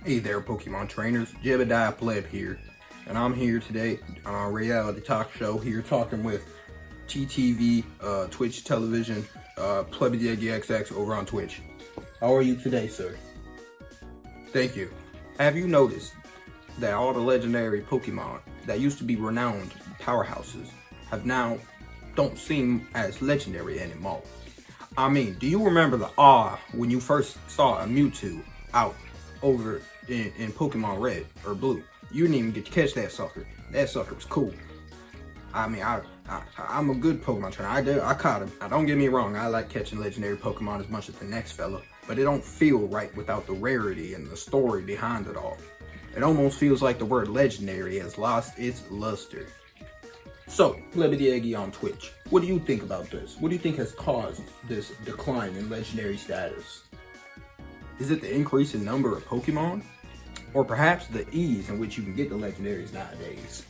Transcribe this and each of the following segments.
Hey there, Pokemon trainers. Jebediah Pleb here, and I'm here today on our reality talk show here talking with TTV, Twitch television, Plebs over on Twitch. How are you today, sir? Thank you. Have you noticed that all the legendary Pokemon that used to be renowned powerhouses have now don't seem as legendary anymore? I mean, do you remember the awe when you first saw a Mewtwo out over in Pokemon Red or Blue? You didn't even get to catch that sucker. That sucker was cool. I mean, I'm a good Pokemon trainer. I caught him. Now, don't get me wrong. I like catching legendary Pokemon as much as the next fella, but it don't feel right without the rarity and the story behind it all. It almost feels like the word legendary has lost its luster. So, Plebby on Twitch, what do you think about this? What do you think has caused this decline in legendary status? Is it the increase in number of Pokemon? Or perhaps the ease in which you can get the legendaries nowadays?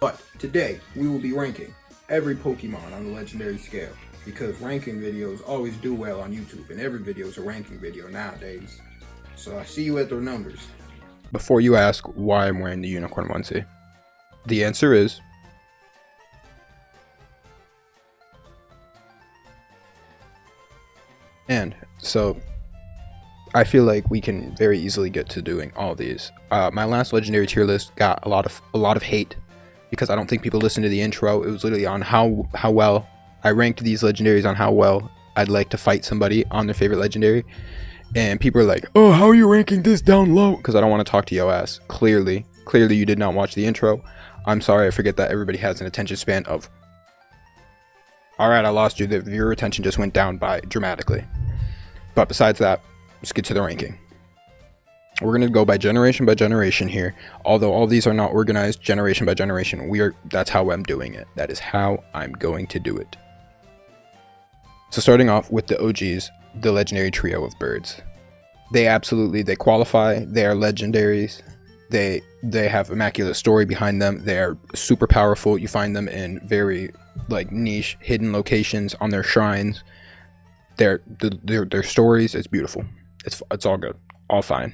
But today, we will be ranking every Pokemon on the legendary scale, because ranking videos always do well on YouTube, and every video is a ranking video nowadays. So I see you at their numbers. Before you ask why I'm wearing the unicorn onesie, the answer is so I feel like we can very easily get to doing all these. My last legendary tier list got a lot of hate because I don't think people listened to the intro. It was literally on how well I ranked these legendaries, on how well I'd like to fight somebody on their favorite legendary, and people are like, "Oh, how are you ranking this down low?" Because I don't want to talk to your ass. Clearly you did not watch the intro. I'm sorry. I forget that everybody has an attention span of. All right, I lost you. The viewer attention just went down by dramatically. But besides that, let's get to the ranking. We're going to go by generation here. Although all these are not organized generation by generation, that's how I'm doing it. That is how I'm going to do it. So starting off with the OGs, the legendary trio of birds. They qualify. They are legendaries. They have immaculate story behind them. They are super powerful. You find them in very niche hidden locations on their shrines. Their stories, it's beautiful. It's all good, all fine.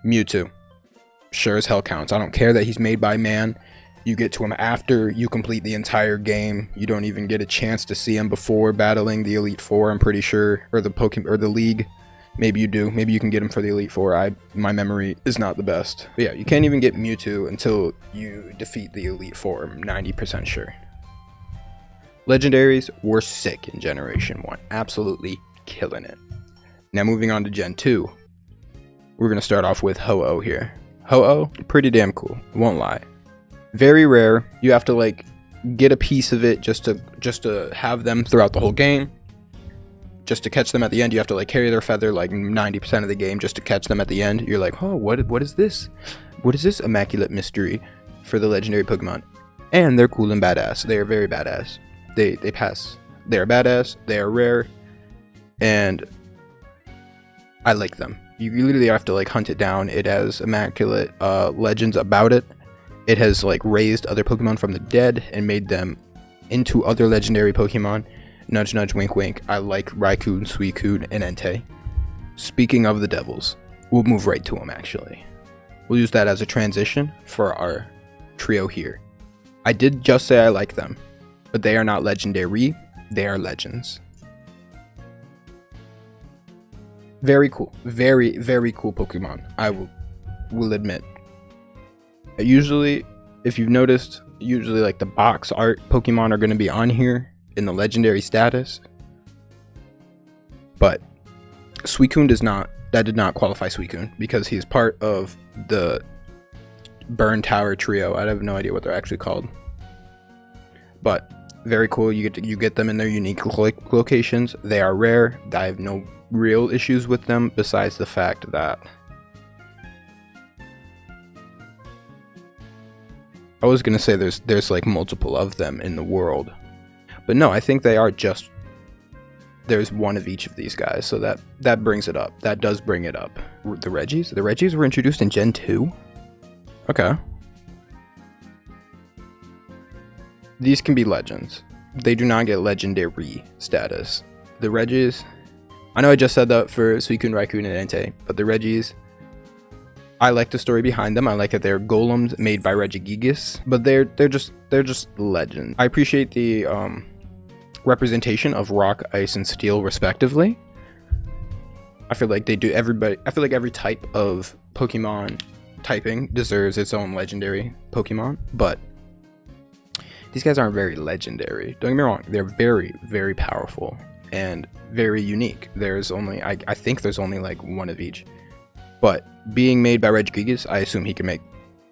Mewtwo, sure as hell counts. I don't care that he's made by man. You get to him after you complete the entire game. You don't even get a chance to see him before battling the Elite Four, I'm pretty sure, or the League. Maybe you do. Maybe you can get him for the Elite Four. My memory is not the best. But yeah, you can't even get Mewtwo until you defeat the Elite Four. I'm 90% sure. Legendaries were sick in Generation 1. Absolutely killing it. Now moving on to Gen 2. We're going to start off with Ho-Oh here. Ho-Oh, pretty damn cool. Won't lie. Very rare. You have to get a piece of it just to have them throughout the whole game. Just to catch them at the end, you have to carry their feather 90% of the game just to catch them at the end. You're like, oh, what is this? What is this immaculate mystery for the legendary Pokemon? And they're cool and badass. They are very badass. They pass. They are badass. They are rare, and I like them. You literally have to hunt it down. It has immaculate legends about it. It has raised other Pokemon from the dead and made them into other legendary Pokemon. Nudge nudge, wink wink. I like Raikou, Suicune, and Entei. Speaking of the devils, we'll move right to them. Actually, we'll use that as a transition for our trio here. I did just say I like them, but they are not legendary, they are legends. Very cool. Very, very cool Pokemon, I will admit. Usually, if you've noticed, the box art Pokemon are going to be on here in the legendary status. But Suicune did not qualify Suicune because he's part of the Burn Tower trio. I have no idea what they're actually called. But very cool. You get them in their unique locations. They are rare. I have no real issues with them besides the fact that I was gonna say there's multiple of them in the world, but no, I think they are just there's one of each of these guys. So that brings it up. That does bring it up. The Reggies were introduced in Gen 2. Okay. These can be legends. They do not get legendary status. The Reggies, I know I just said that for Suicune, Raikou, and Entei, but the Reggies, I like the story behind them. I like that they're golems made by Regigigas, but they're just legends. I appreciate the representation of rock, ice, and steel respectively. I feel like they do everybody. I feel like every type of Pokemon typing deserves its own legendary Pokemon, but these guys aren't very legendary. Don't get me wrong, they're very, very powerful and very unique. There's only, I think there's only like one of each. But being made by Regigigas, I assume he can make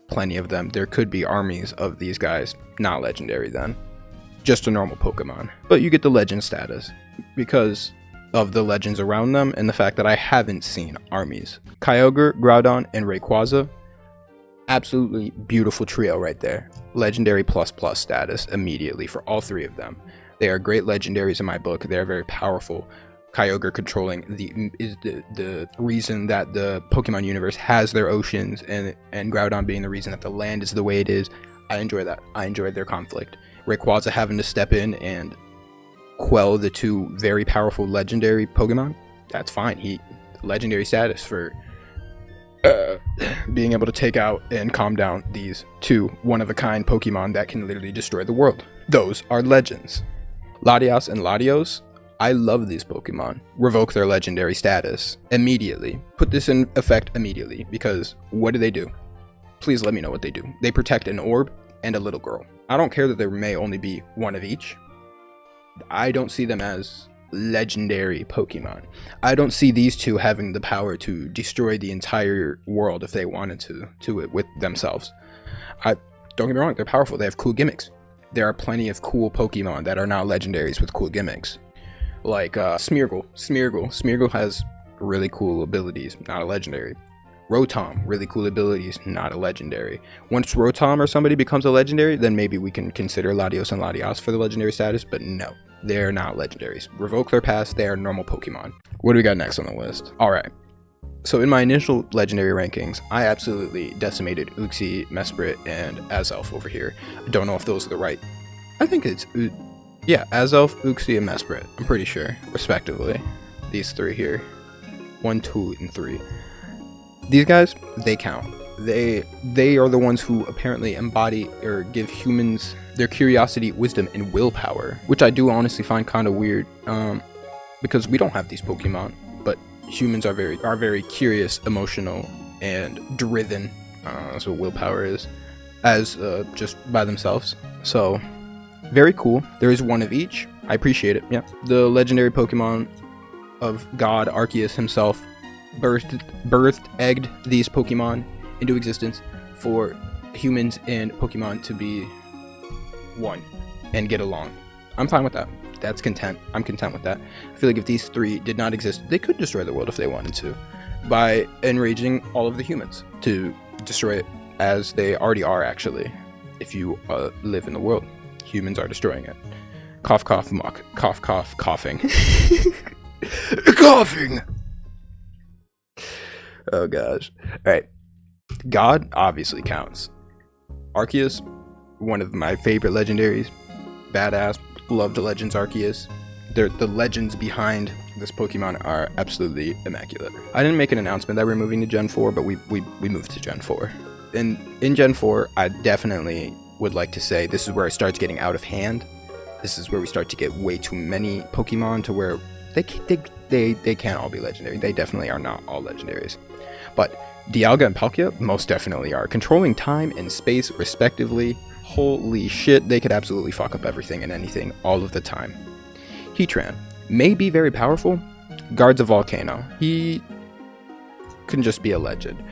plenty of them. There could be armies of these guys, not legendary then. Just a normal Pokemon. But you get the legend status because of the legends around them and the fact that I haven't seen armies. Kyogre, Groudon, and Rayquaza. Absolutely beautiful trio right there. Legendary plus status immediately for all three of them. They are great legendaries in my book. They are very powerful. Kyogre controlling the reason that the Pokemon universe has their oceans, and Groudon being the reason that the land is the way it is. I enjoy that. I enjoyed their conflict. Rayquaza having to step in and quell the two very powerful legendary Pokemon. That's fine. He legendary status for being able to take out and calm down these two one-of-a-kind Pokemon that can literally destroy the world. Those are legends. Latias and Latios, I love these Pokemon. Revoke their legendary status immediately. Put this in effect immediately, because what do? Please let me know what they do. They protect an orb and a little girl. I don't care that there may only be one of each. I don't see them as legendary Pokemon. I don't see these two having the power to destroy the entire world if they wanted to it with themselves. Don't get me wrong, they're powerful. They have cool gimmicks. There are plenty of cool Pokemon that are now legendaries with cool gimmicks. Like Smeargle. Smeargle has really cool abilities, not a legendary. Rotom, really cool abilities, not a legendary. Once Rotom or somebody becomes a legendary, then maybe we can consider Latios and Latias for the legendary status, but no, they're not legendaries. Revoke their past, they are normal Pokemon. What do we got next on the list? Alright, so in my initial legendary rankings, I absolutely decimated Uxie, Mesprit, and Azelf over here. I don't know if those are the right. I think it's, yeah, Azelf, Uxie, and Mesprit. I'm pretty sure, respectively. These three here. 1, 2, and 3. These guys, they count. They are the ones who apparently embody or give humans their curiosity, wisdom, and willpower, which I do honestly find kind of weird, because we don't have these Pokemon, but humans are very curious, emotional, and driven. That's what willpower is, as just by themselves. So very cool. There is one of each. I appreciate it. Yeah, the legendary Pokemon of God Arceus himself egged these Pokemon into existence for humans and Pokemon to be one and get along. I'm fine with that. That's content. I'm content with that. I feel like if these three did not exist, they could destroy the world if they wanted to, by enraging all of the humans to destroy it, as they already are actually. If you live in the world, humans are destroying it. Cough, cough, muck. Cough, cough, coughing. Coughing! Oh gosh. Alright. God obviously counts. Arceus, one of my favorite legendaries. Badass. Loved Legends Arceus. The legends behind this Pokemon are absolutely immaculate. I didn't make an announcement that we're moving to Gen 4, but we moved to Gen 4. In Gen 4, I definitely would like to say this is where it starts getting out of hand. This is where we start to get way too many Pokemon to where they can't all be legendary. They definitely are not all legendaries. But Dialga and Palkia most definitely are. Controlling time and space respectively. Holy shit, they could absolutely fuck up everything and anything all of the time. Heatran may be very powerful. Guards a volcano. He can just be a legend.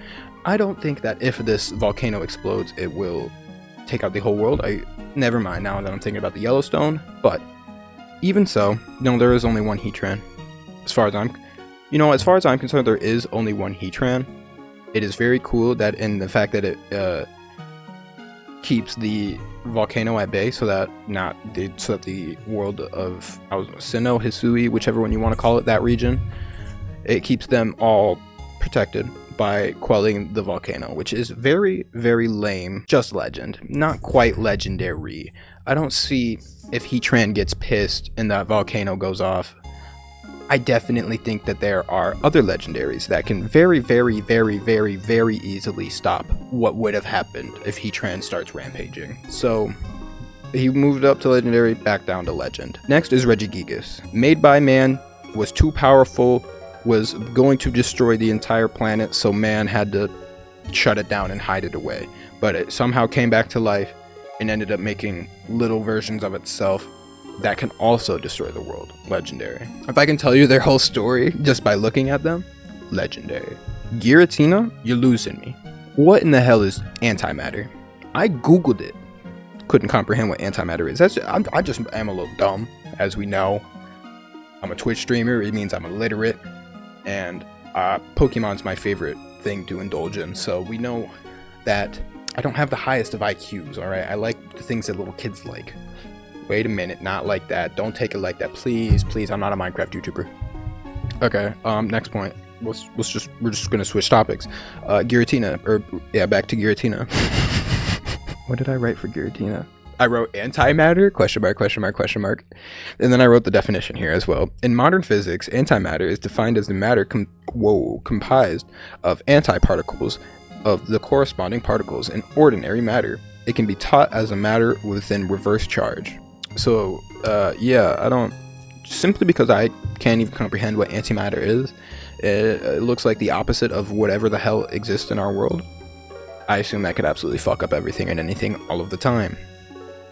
I don't think that if this volcano explodes, it will take out the whole world. Never mind now that I'm thinking about the Yellowstone. But even so, no, there is only one Heatran. As far as I'm concerned, there is only one Heatran. It is very cool that in the fact that it keeps the volcano at bay, so that the world of Sinnoh, Hisui, whichever one you want to call it, that region, it keeps them all protected by quelling the volcano, which is very, very lame. Just legend, not quite legendary. I don't see if Heatran gets pissed and that volcano goes off. I definitely think that there are other legendaries that can very, very, very, very, very easily stop what would have happened if Heatran starts rampaging. So he moved up to legendary, back down to legend. Next is Regigigas. Made by man, was too powerful, was going to destroy the entire planet, so man had to shut it down and hide it away. But it somehow came back to life and ended up making little versions of itself that can also destroy the world. Legendary. If I can tell you their whole story just by looking at them, legendary. Giratina, you're losing me. What in the hell is antimatter? I googled it. Couldn't comprehend what antimatter is. I just am a little dumb, as we know. I'm a Twitch streamer, it means I'm illiterate, and Pokemon's my favorite thing to indulge in, so we know that I don't have the highest of IQs, alright? I like the things that little kids like. Wait a minute, not like that. Don't take it like that, please, please. I'm not a Minecraft YouTuber. Okay, next point. We're just gonna switch topics. Giratina, back to Giratina. What did I write for Giratina? I wrote antimatter, question mark, question mark, question mark. And then I wrote the definition here as well. In modern physics, antimatter is defined as the matter comprised of antiparticles of the corresponding particles in ordinary matter. It can be taught as a matter within reverse charge. So, I don't, simply because I can't even comprehend what antimatter is, it looks like the opposite of whatever the hell exists in our world. I assume that could absolutely fuck up everything and anything all of the time.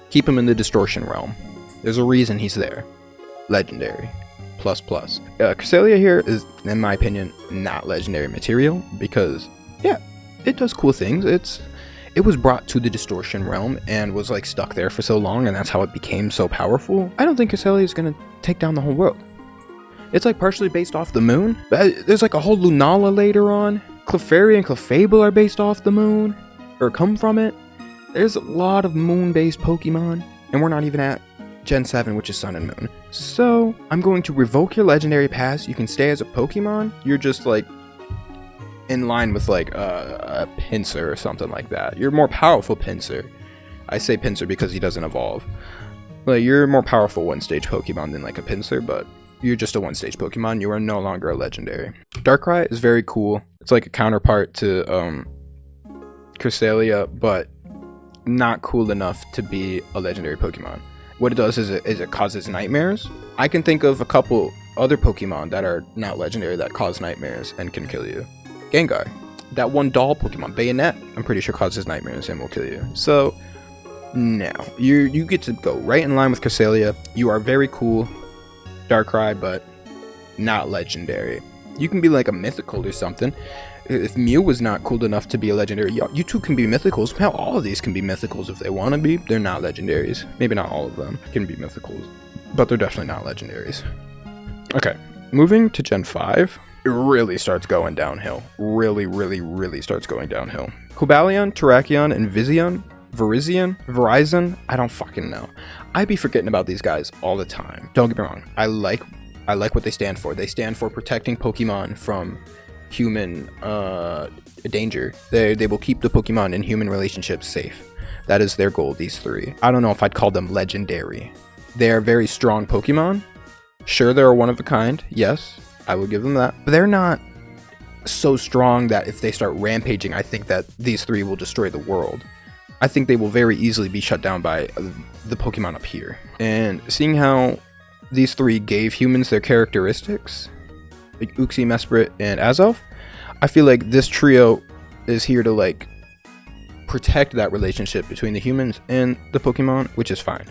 Keep him in the distortion realm. There's a reason he's there. Legendary. Plus. Cresselia here is, in my opinion, not legendary material because, yeah, it does cool things. It was brought to the distortion realm and was like stuck there for so long, and that's how it became so powerful. I don't think Cresselia is gonna take down the whole world. It's like partially based off the moon. There's like a whole Lunala later on. Clefairy and Clefable are based off the moon, or come from it. There's a lot of moon-based Pokemon, and we're not even at Gen 7, which is Sun and Moon. So, I'm going to revoke your legendary pass. You can stay as a Pokemon. You're just like in line with like a Pinsir or something like that. You're a more powerful Pinsir. I say Pinsir because he doesn't evolve. Like, you're a more powerful one-stage Pokemon than like a Pinsir, but you're just a one-stage Pokemon. You are no longer a legendary. Darkrai is very cool. It's like a counterpart to Cresselia, but not cool enough to be a legendary Pokemon. What it does is it causes nightmares. I can think of a couple other Pokemon that are not legendary that cause nightmares and can kill you. Gengar. That one doll Pokemon, Bayonet, I'm pretty sure causes nightmares and will kill you. So, no. You get to go right in line with Cresselia. You are very cool, Darkrai, but not legendary. You can be like a mythical or something. If Mew was not cool enough to be a legendary, you two can be mythicals. Hell, all of these can be mythicals if they want to be. They're not legendaries. Maybe not all of them can be mythicals, but they're definitely not legendaries. Okay, moving to Gen 5, it really starts going downhill. Really starts going downhill. Cobalion, Terrakion, and Verizon, I don't fucking know. I be forgetting about these guys all the time. Don't get me wrong, I like what they stand for. They stand for protecting Pokemon from human danger. They will keep the Pokemon in human relationships safe. That is their goal, these three. I don't know if I'd call them legendary. They are very strong Pokemon. Sure, they're one of a kind. Yes, I will give them that. But they're not so strong that if they start rampaging, I think that these three will destroy the world. I think they will very easily be shut down by the Pokemon up here. And seeing how these three gave humans their characteristics, like Uxie, Mesprit, and Azelf, I feel like this trio is here to like protect that relationship between the humans and the Pokemon, which is fine.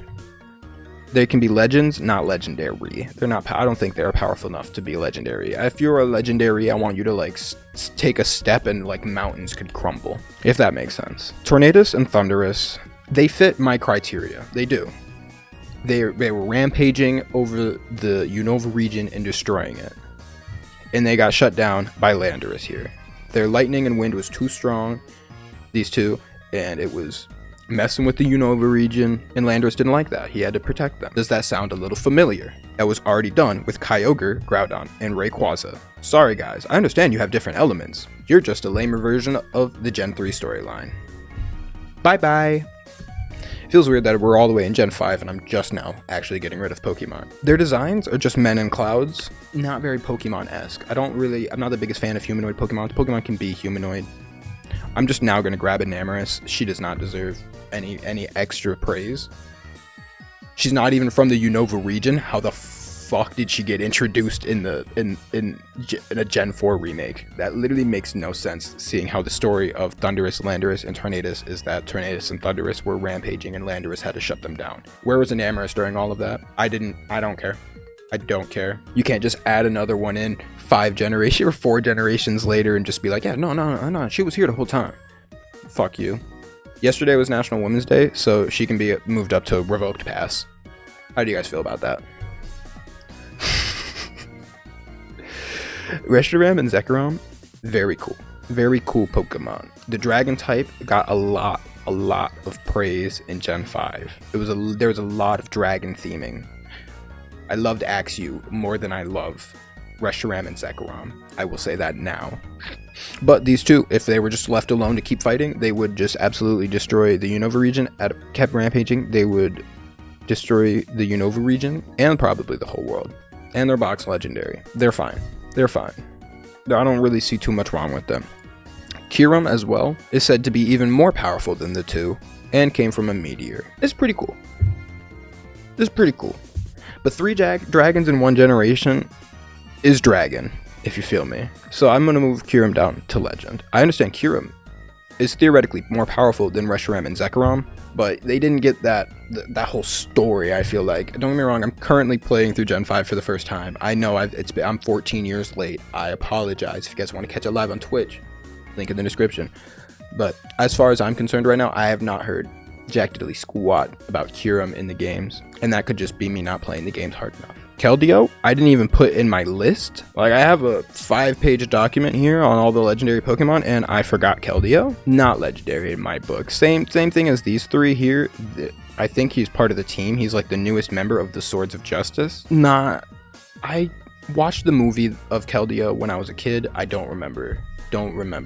They can be legends, not legendary. They're not. I don't think they're powerful enough to be legendary. If you're a legendary, I want you to like take a step and like mountains could crumble, if that makes sense. Tornadus and Thundurus, they fit my criteria. They do. They were rampaging over the Unova region and destroying it, and they got shut down by Landorus here. Their lightning and wind was too strong, these two, and it was messing with the Unova region, and Landorus didn't like that. He had to protect them. Does that sound a little familiar? That was already done with Kyogre, Groudon, and Rayquaza. Sorry guys, I understand you have different elements. You're just a lamer version of the Gen 3 storyline. Bye bye! It feels weird that we're all the way in Gen 5 and I'm just now actually getting rid of Pokemon. Their designs are just men in clouds, not very Pokemon-esque. I'm not the biggest fan of humanoid Pokemon. Pokemon can be humanoid. I'm just now going to grab Enamorus. She does not deserve any extra praise. She's not even from the Unova region. How the fuck did she get introduced in a Gen 4 remake? That literally makes no sense, seeing how the story of Thundurus, Landorus, and Tornadus is that Tornadus and Thundurus were rampaging and Landorus had to shut them down. Where was Enamorus during all of that? I don't care. I don't care. You can't just add another one in 4 generations later and just be like, yeah, no, she was here the whole time. Fuck you. Yesterday was National Women's Day, so she can be moved up to Revoked Pass. How do you guys feel about that? Reshiram and Zekrom, very cool. Very cool Pokemon. The Dragon type got a lot of praise in Gen 5. There was a lot of dragon theming. I loved Axew more than I love Reshiram and Zekrom. I will say that now. But these two, if they were just left alone to keep fighting, they would just absolutely destroy the Unova region. Kept rampaging, they would destroy the Unova region and probably the whole world. And they're box legendary. They're fine. They're fine. I don't really see too much wrong with them. Kyurem as well is said to be even more powerful than the two and came from a meteor. It's pretty cool. It's pretty cool. But 3 dragons in 1 generation is dragon, if you feel me. So I'm going to move Kyurem down to legend. I understand Kyurem is theoretically more powerful than Reshiram and Zekrom, but they didn't get that whole story, I feel like. Don't get me wrong, I'm currently playing through Gen 5 for the first time. I know I'm 14 years late. I apologize. If you guys want to catch it live on Twitch, link in the description. But as far as I'm concerned right now, I have not heard jack diddly squat about Kyurem in the games, and that could just be me not playing the games hard enough. Keldeo, I didn't even put in my list. Like, I have a 5-page document here on all the legendary Pokemon, and I forgot Keldeo. Not legendary in my book. Same thing as these 3 here. I think he's part of the team. He's like the newest member of the Swords of Justice. I watched the movie of Keldeo when I was a kid. I don't remember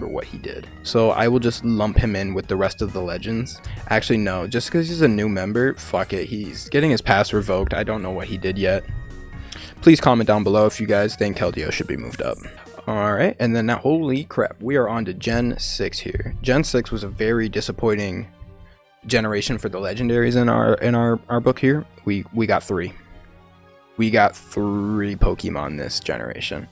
what he did. So I will just lump him in with the rest of the legends. Actually, no, just because he's a new member, fuck it. He's getting his pass revoked. I don't know what he did yet. Please comment down below if you guys think Keldeo should be moved up. Alright, and then now, holy crap, we are on to Gen 6 here. Gen 6 was a very disappointing generation for the legendaries in our book here. We got 3. We got 3 Pokemon this generation,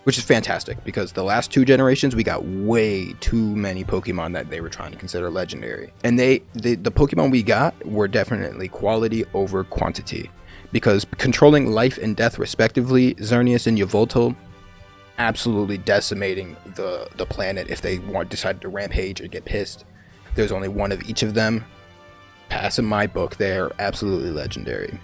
which is fantastic because the last 2 generations we got way too many Pokemon that they were trying to consider legendary. And the Pokemon we got were definitely quality over quantity. Because controlling life and death respectively, Xerneas and Yveltal absolutely decimating the planet if they decided to rampage or get pissed. There's only one of each of them. Pass in my book, they are absolutely legendary.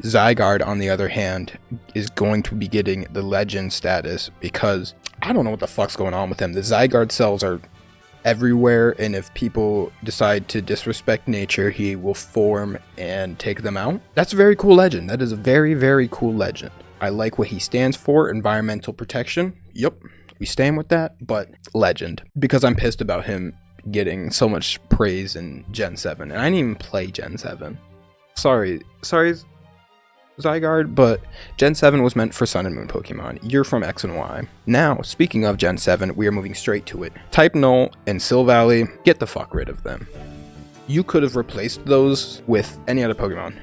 Zygarde, on the other hand, is going to be getting the legend status because I don't know what the fuck's going on with him. The Zygarde cells are everywhere, and if people decide to disrespect nature, he will form and take them out. That's a very cool legend. That is a very, very cool legend. I like what he stands for, environmental protection. Yep, we stand with that, but legend. Because I'm pissed about him getting so much praise in Gen 7, and I didn't even play Gen 7. Sorry, Zygarde, but Gen 7 was meant for Sun and Moon Pokemon. You're from X and Y. Now, speaking of Gen 7, we are moving straight to it. Type Null and Silvally, get the fuck rid of them. You could have replaced those with any other Pokemon.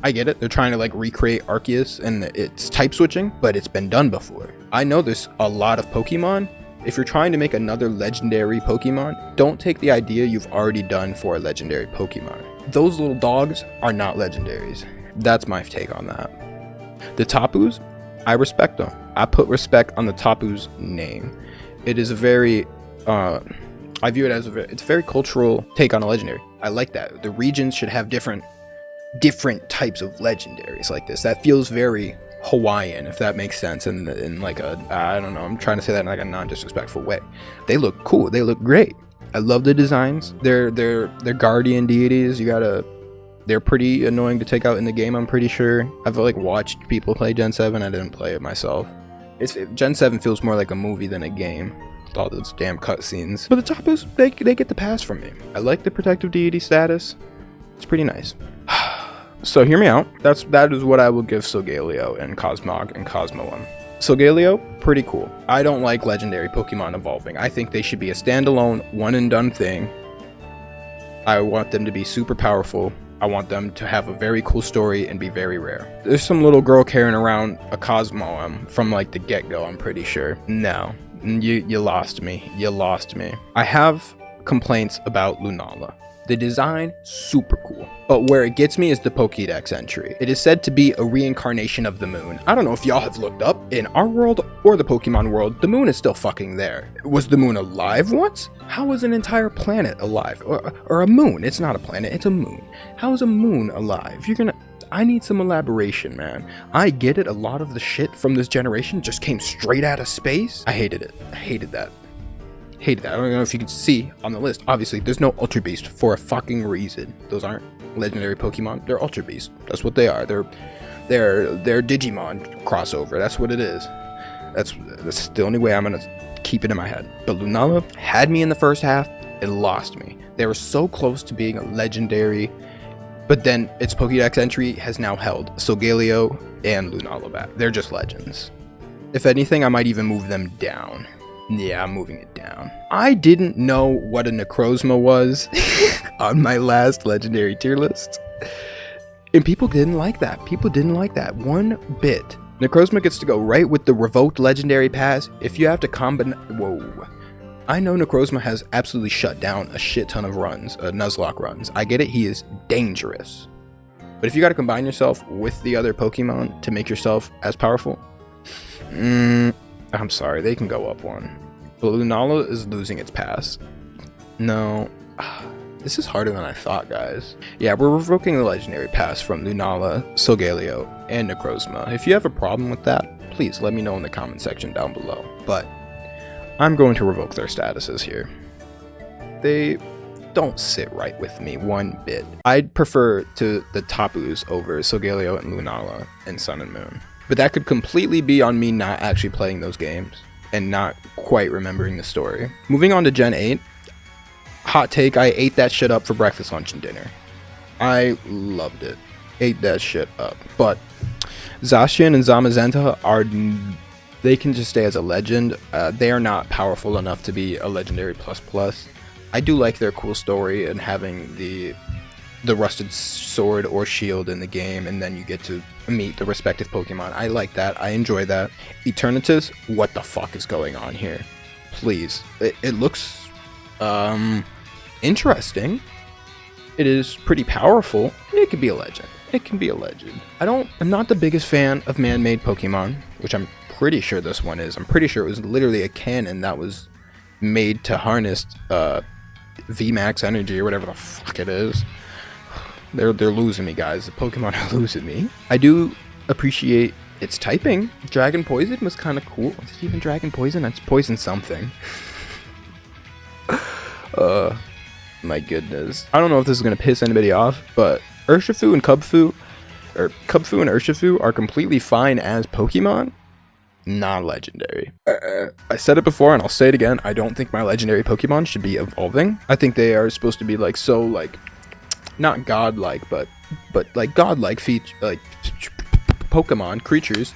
I get it, they're trying to like recreate Arceus and it's type switching, but it's been done before. I know there's a lot of Pokemon. If you're trying to make another legendary Pokemon, don't take the idea you've already done for a legendary Pokemon. Those little dogs are not legendaries. That's my take on that. The Tapus, I respect them. I put respect on the Tapu's name. It is a very, I view it as it's a very cultural take on a legendary. I like that. The regions should have different types of legendaries like this. That feels very Hawaiian, if that makes sense, in like a, I don't know, I'm trying to say that in like a non-disrespectful way. They look cool. They look great. I love the designs. They're guardian deities. They're pretty annoying to take out in the game, I'm pretty sure. I've like watched people play Gen 7, I didn't play it myself. Gen 7 feels more like a movie than a game, with all those damn cutscenes. But the Tapus, they get the pass from me. I like the protective deity status. It's pretty nice. So hear me out. That is what I will give Solgaleo and Cosmog and Cosmoem. Solgaleo, pretty cool. I don't like legendary Pokemon evolving. I think they should be a standalone, one and done thing. I want them to be super powerful. I want them to have a very cool story and be very rare. There's some little girl carrying around a Cosmoem from like the get-go, I'm pretty sure. No, you lost me. You lost me. I have complaints about Lunala. The design, super cool. But where it gets me is the Pokédex entry. It is said to be a reincarnation of the moon. I don't know if y'all have looked up. In our world or the Pokemon world, the moon is still fucking there. Was the moon alive once? How is an entire planet alive? Or a moon? It's not a planet, it's a moon. How is a moon alive? I need some elaboration, man. I get it, a lot of the shit from this generation just came straight out of space. I hated it. I hated that. I don't know if you can see on the list. Obviously, there's no Ultra Beast for a fucking reason. Those aren't legendary Pokemon. They're Ultra Beast. That's what they are. They're Digimon crossover. That's what it is. That's the only way I'm gonna keep it in my head. But Lunala had me in the first half. It lost me. They were so close to being a legendary, but then its Pokédex entry has now held Solgaleo and Lunala back. They're just legends. If anything, I might even move them down. Yeah, I'm moving it down. I didn't know what a Necrozma was on my last legendary tier list. And people didn't like that. People didn't like that one bit. Necrozma gets to go right with the revoked legendary pass. If you have to combine... Whoa. I know Necrozma has absolutely shut down a shit ton of runs, Nuzlocke runs. I get it, he is dangerous. But if you gotta combine yourself with the other Pokemon to make yourself as powerful... I'm sorry, they can go up one. But Lunala is losing its pass. No. This is harder than I thought, guys. Yeah, we're revoking the legendary pass from Lunala, Solgaleo, and Necrozma. If you have a problem with that, please let me know in the comment section down below. But I'm going to revoke their statuses here. They don't sit right with me one bit. I'd prefer to the Tapus over Solgaleo and Lunala in Sun and Moon. But that could completely be on me not actually playing those games and not quite remembering the story. Moving on to Gen 8. Hot take, I ate that shit up for breakfast, lunch, and dinner. I loved it. Ate that shit up. But Zacian and Zamazenta they can just stay as a legend. They are not powerful enough to be a legendary plus. I do like their cool story and having the rusted sword or shield in the game, and then you get to meet the respective Pokemon. I like that. I enjoy that. Eternatus, what the fuck is going on here? Please. It looks interesting. It is pretty powerful. It could be a legend. It can be a legend. I'm not the biggest fan of man-made Pokemon, which I'm pretty sure this one is. I'm pretty sure it was literally a cannon that was made to harness VMAX energy or whatever the fuck it is. They're losing me, guys. The Pokemon are losing me. I do appreciate its typing. Dragon Poison was kind of cool. Is it even Dragon Poison? It's Poison something. My goodness. I don't know if this is going to piss anybody off, but Urshifu and Cubfu and Urshifu are completely fine as Pokemon. Not legendary. I said it before and I'll say it again. I don't think my legendary Pokemon should be evolving. I think they are supposed to be like so like not godlike, but like godlike Pokemon creatures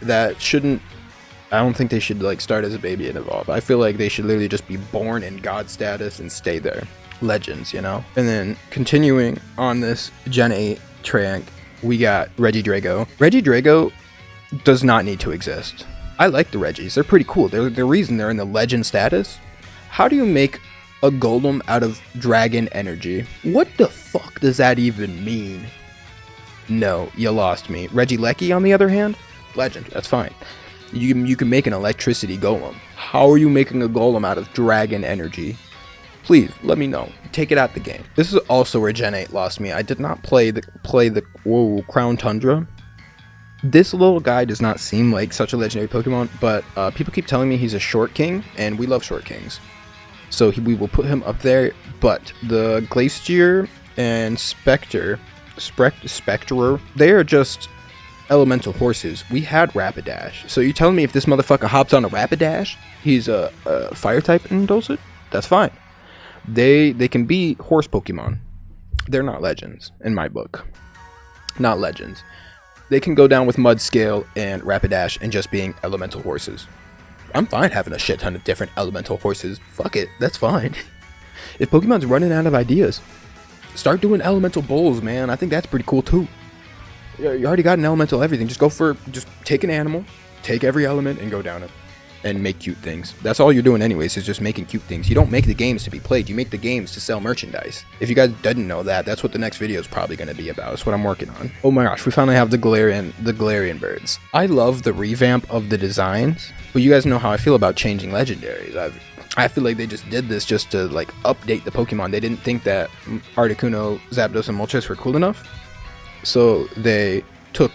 that shouldn't. I don't think they should like start as a baby and evolve. I feel like they should literally just be born in god status and stay there. Legends, you know. And then continuing on this Gen 8 track, we got Regidrago. Regidrago does not need to exist. I like the Regis. They're pretty cool. They're the reason they're in the legend status. How do you make a golem out of dragon energy? What the fuck does that even mean? No, you lost me. Regieleki, on the other hand, legend. That's fine. You can make an electricity golem. How are you making a golem out of dragon energy? Please let me know. Take it out the game. This is also where Gen 8 lost me. I did not play the Crown Tundra. This little guy does not seem like such a legendary Pokemon, but people keep telling me he's a short king, and we love short kings. So we will put him up there, but the Glacier and Spectrer, they are just elemental horses. We had Rapidash. So you're telling me if this motherfucker hops on a Rapidash, he's a fire type and does it? That's fine. They can be horse Pokemon. they're not legends in my book. Not legends. They can go down with Mudscale and Rapidash and just being elemental horses. I'm fine having a shit ton of different elemental horses. Fuck it, that's fine. If Pokemon's running out of ideas, start doing elemental bulls, man. I think that's pretty cool too. You already got an elemental everything. Just take an animal, take every element, and go down it. And make cute things. That's all you're doing anyways, is just making cute things. You don't make the games to be played, you make the games to sell merchandise. If you guys didn't know that, that's what the next video is probably going to be about. That's what I'm working on. Oh my gosh, we finally have the Galarian birds. I love the revamp of the designs, but you guys know how I feel about changing legendaries. I feel like they just did this just to like update the Pokemon. They didn't think that Articuno, Zapdos, and Moltres were cool enough, so they took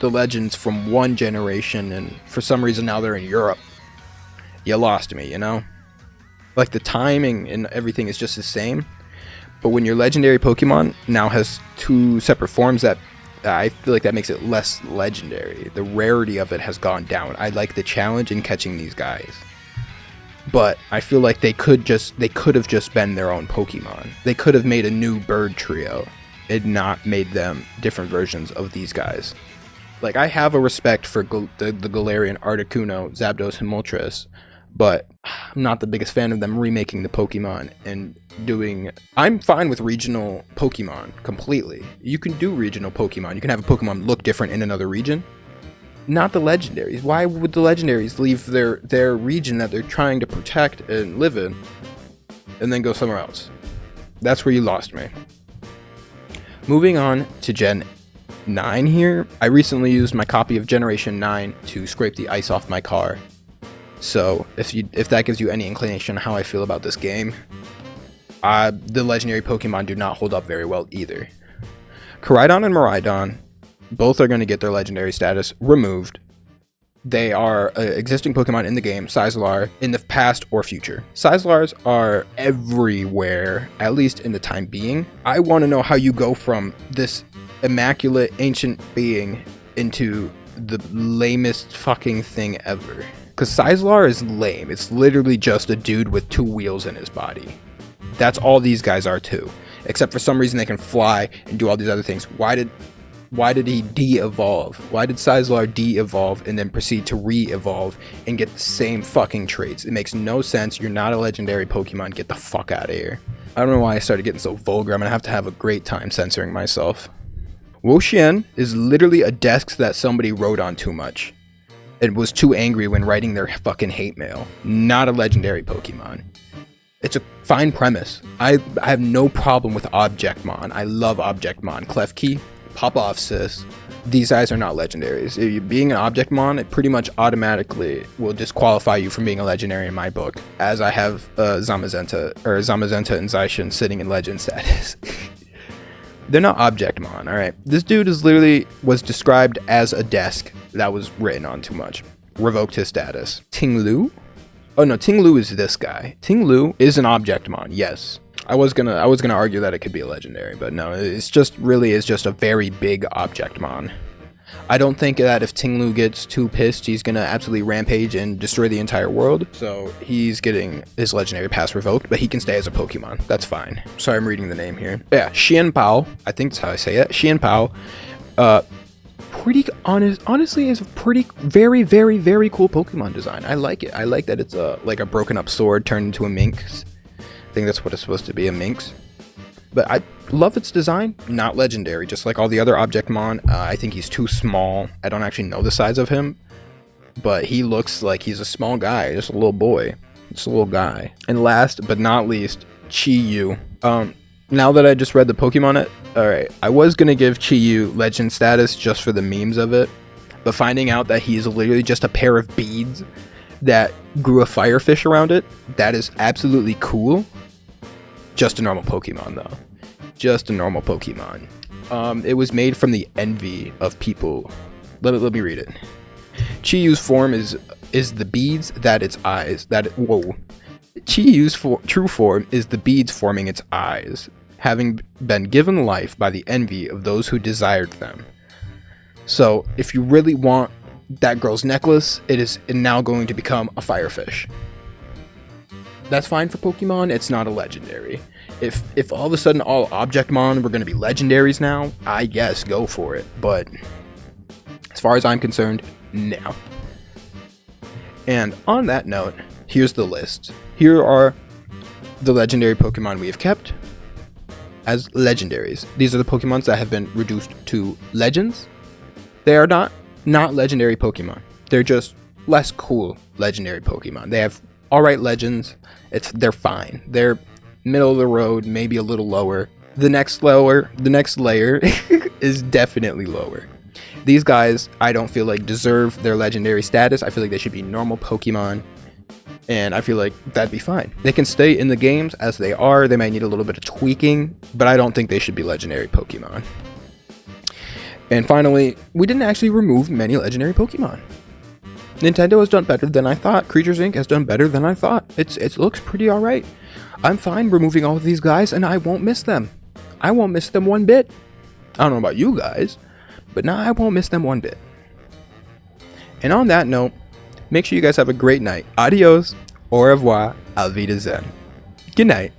the legends from one generation, and for some reason now they're in Europe. You lost me, you know? Like, the timing and everything is just the same, but when your legendary Pokemon now has two separate forms, that I feel like that makes it less legendary. The rarity of it has gone down. I like the challenge in catching these guys, but I feel like they could have just been their own Pokemon. They could have made a new bird trio and not made them different versions of these guys. Like, I have a respect for the Galarian, Articuno, Zapdos, and Moltres, but I'm not the biggest fan of them remaking the Pokemon and doing... I'm fine with regional Pokemon completely. You can do regional Pokemon. You can have a Pokemon look different in another region. Not the legendaries. Why would the legendaries leave their region that they're trying to protect and live in and then go somewhere else? That's where you lost me. Moving on to Gen 9 here. I recently used my copy of Generation 9 to scrape the ice off my car. So if that gives you any inclination on how I feel about this game, the legendary Pokemon do not hold up very well either. Koraidon and Miraidon both are going to get their legendary status removed. They are existing Pokemon in the game, Sizelar, in the past or future. Sizalars are everywhere, at least in the time being. I want to know how you go from this immaculate ancient being into the lamest fucking thing ever. Because Sizelar is lame. It's literally just a dude with two wheels in his body. That's all these guys are too. Except for some reason they can fly and do all these other things. Why did he de-evolve? Why did Sizelar de-evolve and then proceed to re-evolve and get the same fucking traits? It makes no sense. You're not a legendary Pokemon. Get the fuck out of here. I don't know why I started getting so vulgar. I'm gonna have to have a great time censoring myself. Wo-Chien is literally a desk that somebody wrote on too much and was too angry when writing their fucking hate mail. Not a legendary Pokemon. It's a fine premise. I have no problem with Objectmon. I love Objectmon. Klefki, pop off, sis. These guys are not legendaries. Being an Objectmon, it pretty much automatically will disqualify you from being a legendary in my book, as I have Zamazenta and Zacian sitting in legend status. They're not Objectmon, alright? This dude was described as a desk that was written on too much. Revoked his status. Ting-Lu? Oh no, Ting-Lu is this guy. Ting-Lu is an Objectmon, yes. I was gonna argue that it could be a legendary, but no, it's just a very big Objectmon. I don't think that if Ting-Lu gets too pissed, he's gonna absolutely rampage and destroy the entire world. So he's getting his legendary pass revoked, but he can stay as a Pokemon. That's fine. Sorry, I'm reading the name here. Yeah, Xianpao, I think that's how I say it. Xianpao, honestly is a very, very, very cool Pokemon design. I like it. I like that it's like a broken up sword turned into a minx. I think that's what it's supposed to be, a minx. But I love its design. Not legendary, just like all the other Objectmon. I think he's too small. I don't actually know the size of him, but he looks like he's a small guy, just a little boy, just a little guy. And last but not least, Chi-Yu. Now that I just read the Pokemon alright, I was gonna give Chi-Yu legend status just for the memes of it, but finding out that he's literally just a pair of beads that grew a firefish around it, that is absolutely cool. Just a normal Pokemon though. Just a normal Pokemon. It was made from the envy of people. Let me read it. Chi-Yu's form is the beads that its eyes. Chi-Yu's true form is the beads forming its eyes, having been given life by the envy of those who desired them. So if you really want that girl's necklace, it is now going to become a firefish. That's fine for Pokemon. It's not a legendary. If all of a sudden all Objectmon were going to be legendaries now, I guess go for it. But as far as I'm concerned, no. And on that note, here's the list. Here are the legendary Pokemon we have kept as legendaries. These are the Pokemons that have been reduced to legends. They are not legendary Pokemon. They're just less cool legendary Pokemon. They have alright legends. They're fine. They're middle of the road, maybe a little lower. The next layer is definitely lower. These guys, I don't feel like deserve their legendary status. I feel like they should be normal Pokemon, and I feel like that'd be fine. They can stay in the games as they are. They might need a little bit of tweaking, but I don't think they should be legendary Pokemon. And finally, we didn't actually remove many legendary Pokemon. Nintendo has done better than I thought. Creatures Inc. has done better than I thought. It looks pretty alright. I'm fine removing all of these guys, and I won't miss them. I won't miss them one bit. I don't know about you guys, but now I won't miss them one bit. And on that note, make sure you guys have a great night. Adios, au revoir, Alvida Zen. Good night.